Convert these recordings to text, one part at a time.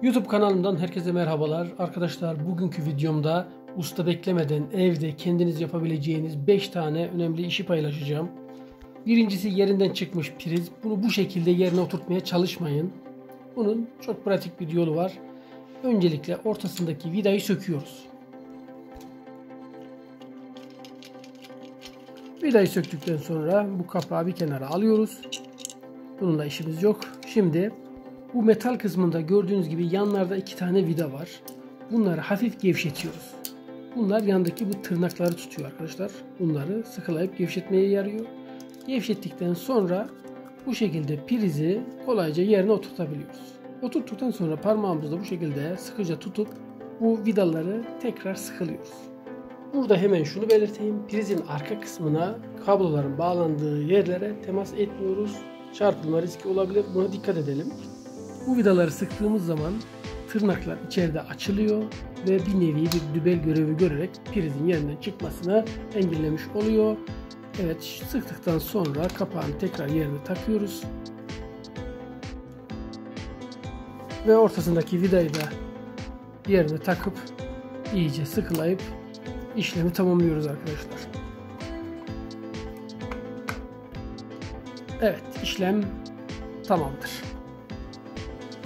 YouTube kanalımdan herkese merhabalar. Arkadaşlar bugünkü videomda usta beklemeden evde kendiniz yapabileceğiniz 5 tane önemli işi paylaşacağım. Birincisi yerinden çıkmış priz. Bunu bu şekilde yerine oturtmaya çalışmayın. Bunun çok pratik bir yolu var. Öncelikle ortasındaki vidayı söküyoruz. Vidayı söktükten sonra bu kapağı bir kenara alıyoruz. Bununla işimiz yok. Şimdi bu metal kısmında gördüğünüz gibi yanlarda 2 tane vida var. Bunları hafif gevşetiyoruz. Bunlar yandaki bu tırnakları tutuyor arkadaşlar. Bunları sıkılayıp gevşetmeye yarıyor. Gevşettikten sonra bu şekilde prizi kolayca yerine oturtabiliyoruz. Oturttuktan sonra parmağımızla bu şekilde sıkıca tutup bu vidaları tekrar sıkılıyoruz. Burada hemen şunu belirteyim. Prizin arka kısmına kabloların bağlandığı yerlere temas etmiyoruz. Çarpılma riski olabilir. Buna dikkat edelim. Bu vidaları sıktığımız zaman tırnaklar içeride açılıyor ve bir nevi bir dübel görevi görerek prizin yerinden çıkmasını engellemiş oluyor. Evet, sıktıktan sonra kapağını tekrar yerine takıyoruz. Ve ortasındaki vidayı da yerine takıp iyice sıkılayıp işlemi tamamlıyoruz arkadaşlar. Evet, işlem tamamdır.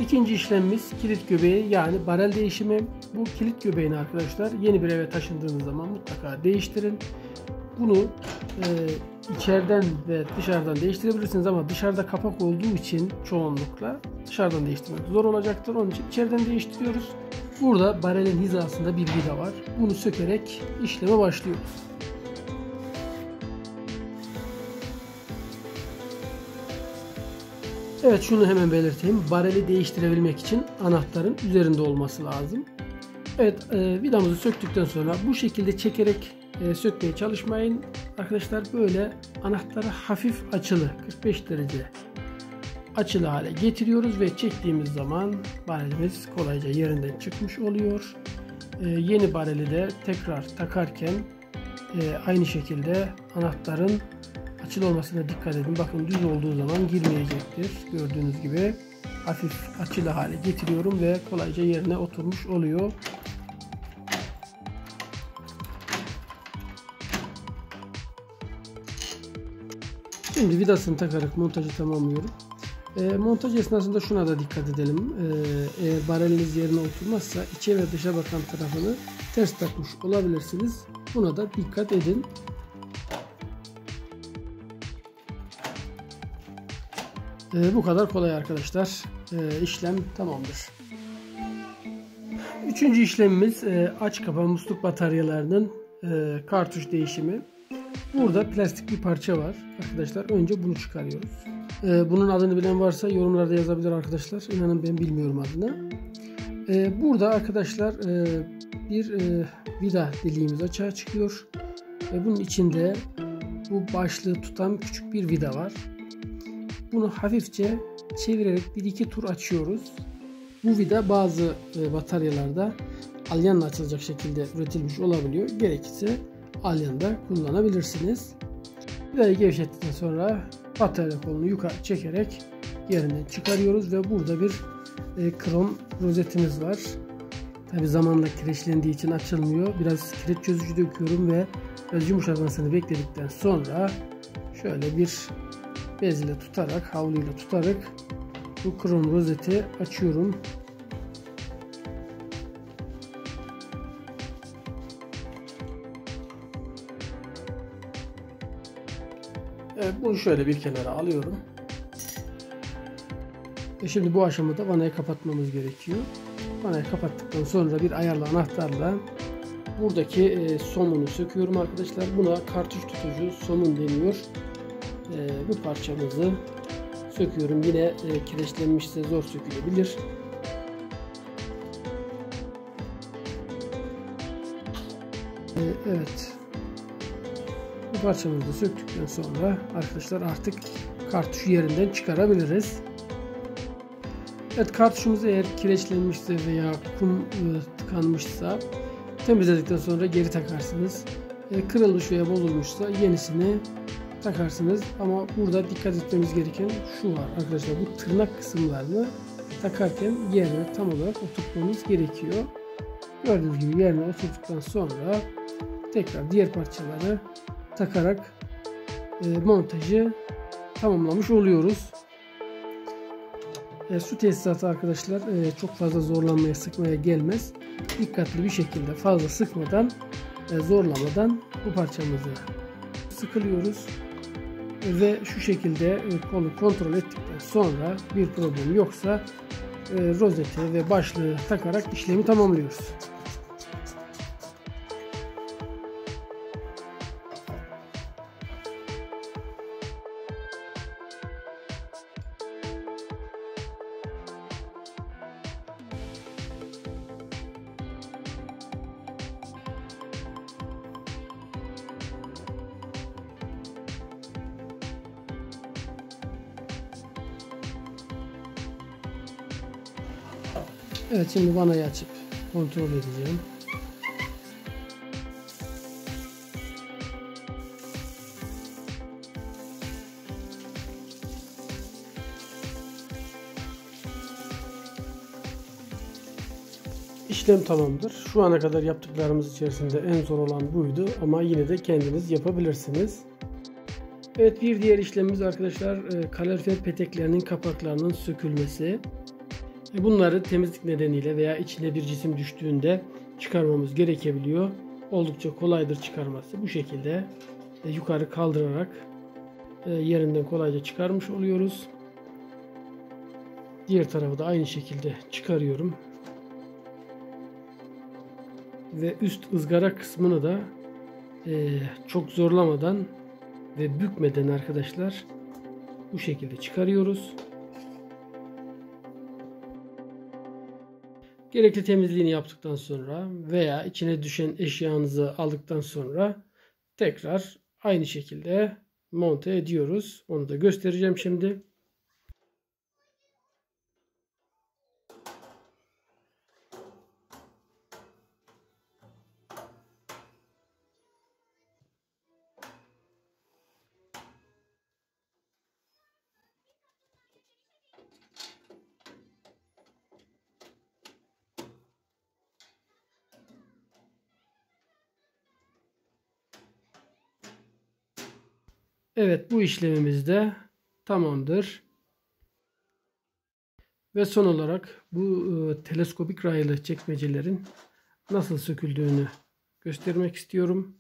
İkinci işlemimiz kilit göbeği, yani barel değişimi. Bu kilit göbeğini arkadaşlar yeni bir eve taşındığınız zaman mutlaka değiştirin. Bunu içeriden ve dışarıdan değiştirebilirsiniz ama dışarıda kapak olduğu için çoğunlukla dışarıdan değiştirmek zor olacaktır. Onun için içeriden değiştiriyoruz. Burada barelin hizasında bir vida var. Bunu sökerek işleme başlıyoruz. Evet, şunu hemen belirteyim. Bareli değiştirebilmek için anahtarın üzerinde olması lazım. Evet, vidamızı söktükten sonra bu şekilde çekerek sökmeye çalışmayın. Arkadaşlar böyle anahtarı hafif açılı, 45 derece açılı hale getiriyoruz ve çektiğimiz zaman barelimiz kolayca yerinden çıkmış oluyor. Yeni bareli de tekrar takarken aynı şekilde anahtarın açılı olmasına dikkat edin. Bakın düz olduğu zaman girmeyecektir. Gördüğünüz gibi hafif açılı hale getiriyorum ve kolayca yerine oturmuş oluyor. Şimdi vidasını takarak montajı tamamlıyorum. Montaj esnasında şuna da dikkat edelim. Eğer bareliniz yerine oturmazsa içe ve dışa bakan tarafını ters takmış olabilirsiniz. Buna da dikkat edin. Bu kadar kolay arkadaşlar. İşlem tamamdır. Üçüncü işlemimiz aç kapa musluk bataryalarının kartuş değişimi. Burada plastik bir parça var arkadaşlar. Önce bunu çıkarıyoruz. Bunun adını bilen varsa yorumlarda yazabilir arkadaşlar. İnanın ben bilmiyorum adını. Burada arkadaşlar bir vida deliğimiz açığa çıkıyor. Bunun içinde bu başlığı tutan küçük bir vida var. Bunu hafifçe çevirerek 1-2 tur açıyoruz. Bu vida bazı bataryalarda alyanla açılacak şekilde üretilmiş olabiliyor. Gerekirse alyanda kullanabilirsiniz. Vidayı gevşettikten sonra batarya kolunu yukarı çekerek yerinden çıkarıyoruz ve burada bir krom rozetimiz var. Tabi zamanla kireçlendiği için açılmıyor. Biraz kireç çözücü döküyorum ve biraz yumuşamasını bekledikten sonra şöyle bir bez ile tutarak, havluyla tutarak bu krom rozeti açıyorum. Evet, bunu şöyle bir kenara alıyorum. Şimdi bu aşamada vanayı kapatmamız gerekiyor. Vanayı kapattıktan sonra bir ayarlı anahtarla buradaki somunu söküyorum arkadaşlar. Buna kartuş tutucu somun deniyor. Bu parçamızı söküyorum. Yine kireçlenmişse zor sökülebilir. Evet. Bu parçamızı söktükten sonra arkadaşlar artık kartuşu yerinden çıkarabiliriz. Evet, kartuşumuz eğer kireçlenmişse veya kum tıkanmışsa temizledikten sonra geri takarsınız. Kırılmış veya bozulmuşsa yenisini takarsınız. Ama burada dikkat etmemiz gereken şu var arkadaşlar. Bu tırnak kısımlarını takarken yerine tam olarak oturtmamız gerekiyor. Gördüğünüz gibi yerine oturduktan sonra tekrar diğer parçaları takarak montajı tamamlamış oluyoruz. Su tesisatı arkadaşlar çok fazla zorlanmaya, sıkmaya gelmez. Dikkatli bir şekilde, fazla sıkmadan, zorlamadan bu parçamızı sıkılıyoruz. Ve şu şekilde kolu kontrol ettikten sonra bir problem yoksa rozeti ve başlığı takarak işlemi tamamlıyoruz. Evet, şimdi vanayı açıp kontrol edeceğim. İşlem tamamdır. Şu ana kadar yaptıklarımız içerisinde en zor olan buydu ama yine de kendiniz yapabilirsiniz. Evet, bir diğer işlemimiz arkadaşlar kalorifer peteklerinin kapaklarının sökülmesi. Bunları temizlik nedeniyle veya içine bir cisim düştüğünde çıkarmamız gerekebiliyor. Oldukça kolaydır çıkarması. Bu şekilde yukarı kaldırarak yerinden kolayca çıkarmış oluyoruz. Diğer tarafı da aynı şekilde çıkarıyorum. Ve üst ızgara kısmını da çok zorlamadan ve bükmeden arkadaşlar bu şekilde çıkarıyoruz. Gerekli temizliğini yaptıktan sonra veya içine düşen eşyanızı aldıktan sonra tekrar aynı şekilde monte ediyoruz. Onu da göstereceğim şimdi. Evet, bu işlemimiz de tamamdır. Ve son olarak bu teleskopik raylı çekmecelerin nasıl söküldüğünü göstermek istiyorum.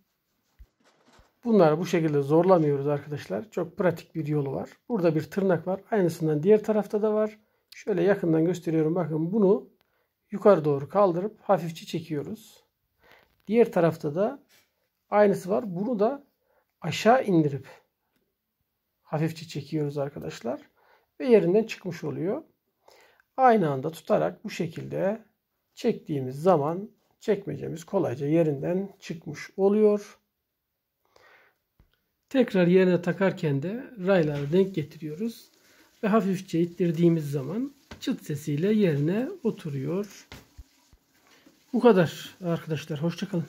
Bunları bu şekilde zorlamıyoruz arkadaşlar. Çok pratik bir yolu var. Burada bir tırnak var. Aynısından diğer tarafta da var. Şöyle yakından gösteriyorum. Bakın, bunu yukarı doğru kaldırıp hafifçe çekiyoruz. Diğer tarafta da aynısı var. Bunu da aşağı indirip hafifçe çekiyoruz arkadaşlar. Ve yerinden çıkmış oluyor. Aynı anda tutarak bu şekilde çektiğimiz zaman çekmecemiz kolayca yerinden çıkmış oluyor. Tekrar yerine takarken de rayları denk getiriyoruz. Ve hafifçe ittirdiğimiz zaman çıt sesiyle yerine oturuyor. Bu kadar arkadaşlar. Hoşça kalın.